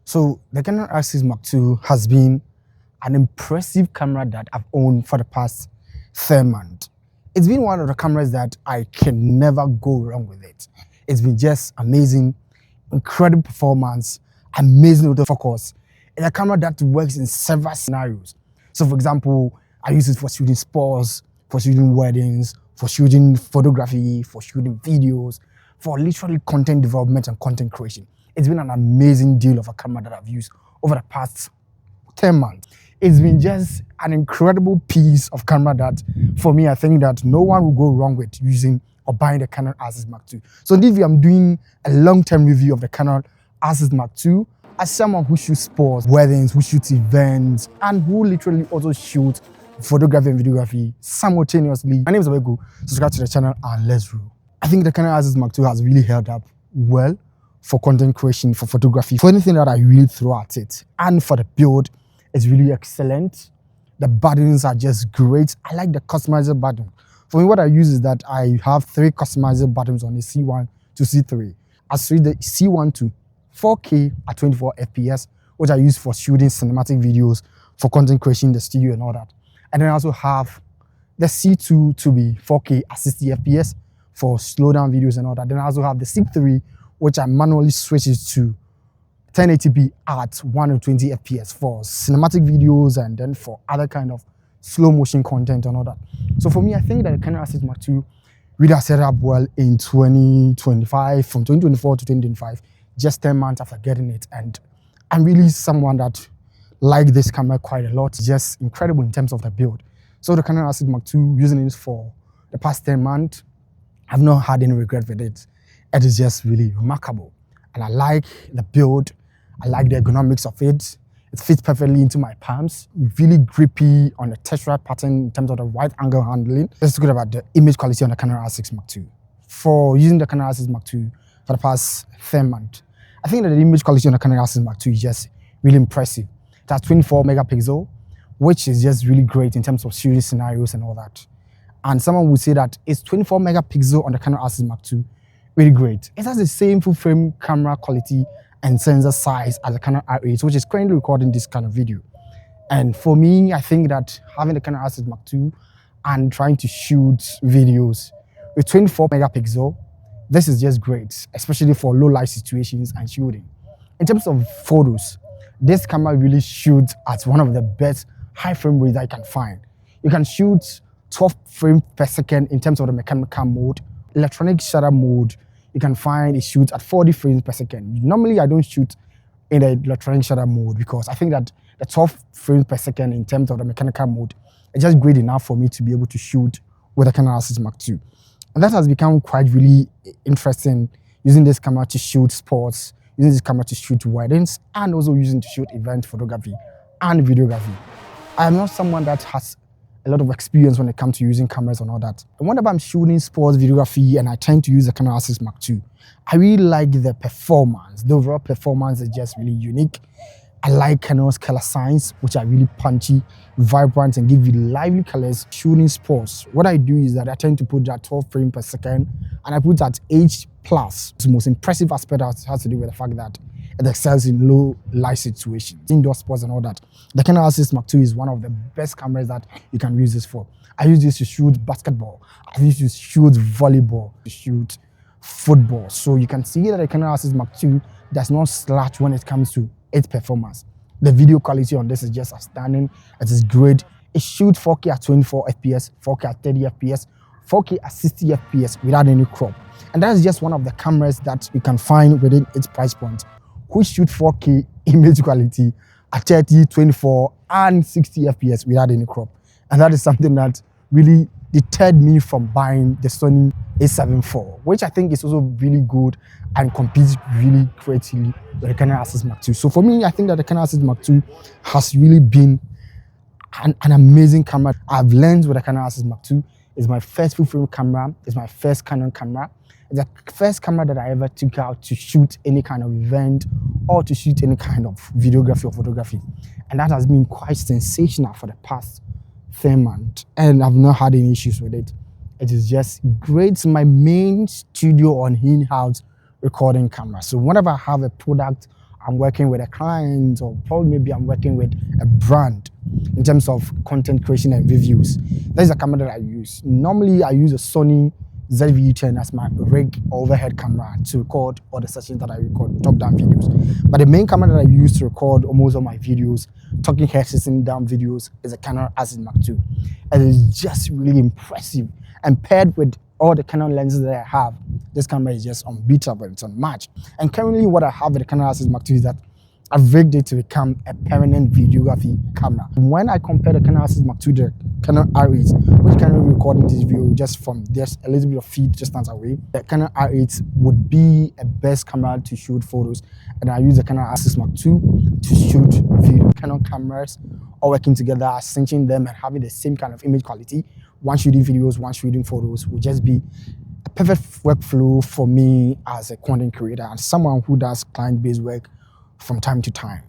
So the Canon R6 Mark II has been an impressive camera that I've owned for the past 10 months. It's been one of the cameras that I can never go wrong with it. It's been just amazing, incredible performance, amazing autofocus. It's a camera that works in several scenarios. So for example, I use it for shooting sports, for shooting weddings, for shooting photography, for shooting videos, for literally content development and content creation. It's been an amazing deal of a camera that I've used over the past 10 months. It's been just an incredible piece of camera that, for me, I think that no one will go wrong with using or buying the Canon R6 Mark II. So in this video, I'm doing a long-term review of the Canon R6 Mark II as someone who shoots sports, weddings, who shoots events, and who literally also shoots photography and videography simultaneously. My name is ABEiiKU. Subscribe to the channel and let's roll. I think the Canon R6 Mark II has really held up well for content creation, for photography, for anything that I really throw at it. And for the build, it's really excellent. The buttons are just great. I like the customizable button. For me, what I use is that I have 3 customizable buttons on the C1 to C3. I switch the C1 to 4K at 24 FPS, which I use for shooting cinematic videos, for content creation in the studio and all that. And then I also have the C2 to be 4K at 60 FPS for slowdown videos and all that. Then I also have the C3, which I manually switches to 1080p at 120 FPS for cinematic videos and then for other kind of slow motion content and all that. So for me, I think that the Canon R6 Mark II really has set up well in 2025, from 2024 to 2025, just 10 months after getting it. And I'm really someone that like this camera quite a lot. It's just incredible in terms of the build. So the Canon R6 Mark II, using it for the past 10 months, I've not had any regret with it. It is just really remarkable. And I like the build. I like the ergonomics of it. It fits perfectly into my palms. Really grippy on the textural pattern in terms of the wide angle handling. Let's talk about the image quality on the Canon R6 Mark II. For using the Canon R6 Mark II for the past 10 months, I think that the image quality on the Canon R6 Mark II is just really impressive. It has 24 megapixel, which is just really great in terms of shooting scenarios and all that. And someone would say that it's 24 megapixel on the Canon R6 Mark II, really great. It has the same full frame camera quality and sensor size as the Canon R8, which is currently recording this kind of video. And for me, I think that having the Canon R6 Mark II and trying to shoot videos with 24 megapixel, this is just great, especially for low light situations and shooting. In terms of photos, this camera really shoots at one of the best high frame rates I can find. You can shoot 12 frames per second in terms of the mechanical mode. Electronic shutter mode, you can find it shoots at 40 frames per second. Normally, I don't shoot in the electronic shutter mode because I think that the 12 frames per second in terms of the mechanical mode is just great enough for me to be able to shoot with the Canon R6 Mark II. And that has become quite really interesting, using this camera to shoot sports, using this camera to shoot weddings, and also using to shoot event photography and videography. I am not someone that has a lot of experience when it comes to using cameras and all that. And whenever I'm shooting sports videography and I tend to use the Canon R6 Mark II, I really like the performance. The overall performance is just really unique. I like Canon's color science, which are really punchy, vibrant, and give you lively colors. Shooting sports, what I do is that I tend to put that 12 frames per second and I put that H+. The most impressive aspect has to do with the fact that it excels in low light situations, indoor sports and all that. The Canon R6 Mark II is one of the best cameras that you can use this for. I use this to shoot basketball. I use this to shoot volleyball, to shoot football. So you can see that the Canon R6 Mark II does not slouch when it comes to its performance. The video quality on this is just outstanding. It is great. It shoots 4K at 24 FPS, 4K at 30 FPS, 4K at 60 FPS without any crop. And that is just one of the cameras that you can find within its price point, which shoot 4K image quality at 30, 24, and 60 FPS without any crop. And that is something that really deterred me from buying the Sony a7 IV, which I think is also really good and competes really creatively with the Canon R6 Mark II. So for me, I think that the Canon R6 Mark II has really been an amazing camera. I've learned with the Canon R6 Mark II. It's my first full frame camera. It's my first Canon camera. It's the first camera that I ever took out to shoot any kind of event or to shoot any kind of videography or photography. And that has been quite sensational for the past 10 months. And I've not had any issues with it. It is just great. It's my main studio on in-house recording camera. So whenever I have a product I'm working with a client, or probably maybe I'm working with a brand in terms of content creation and reviews. That's the camera that I use. Normally, I use a Sony ZV-10 as my rig overhead camera to record all the sessions that I record, top-down videos. But the main camera that I use to record almost all my videos, talking head sitting down videos, is a Canon Mark II. And it's just really impressive. And paired with all the Canon lenses that I have, this camera is just unbeatable, it's unmatched. And currently what I have with the Canon Mark II is that I've rigged it to become a permanent videography camera. When I compare the Canon Mark II to the Canon R8, which Canon recording this video just from just a little bit of feet distance away, the Canon R8 would be a best camera to shoot photos, and I use the Canon Mark II to shoot video. Canon cameras all working together, syncing them and having the same kind of image quality. One shooting videos, one shooting photos would just be a perfect workflow for me as a content creator and someone who does client-based work from time to time.